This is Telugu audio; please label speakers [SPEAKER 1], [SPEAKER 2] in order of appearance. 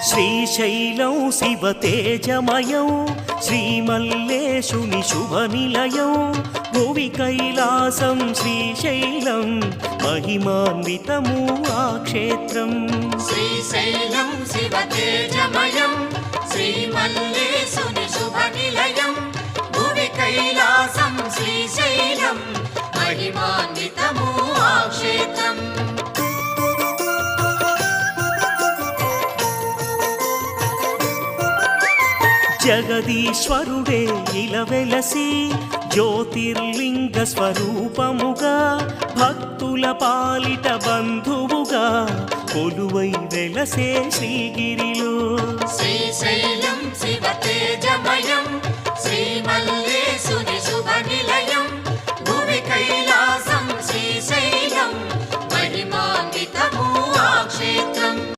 [SPEAKER 1] శ్రీశైలం శివతేజమయం శ్రీమల్లేశుని శుభనిలయం భువి కైలాసం శ్రీశైలం మహిమాన్వితము ఆ క్షేత్రం.
[SPEAKER 2] శ్రీశైలం శివతేజమయం శ్రీమల్లేశుని శుభనిలయం భువి కైలాసం శ్రీశైలం మహిమాన్వితము ఆ క్షేత్రం.
[SPEAKER 1] జగదీశ్వరుడే ఇలవెలసి జ్యోతిర్లింగ స్వరూపముగా భక్తుల పాలిట బంధువుగా కొలువై వెలసే శ్రీగిరిలో.
[SPEAKER 2] శ్రీశైలం శివతేజమయం శ్రీమల్లేశుని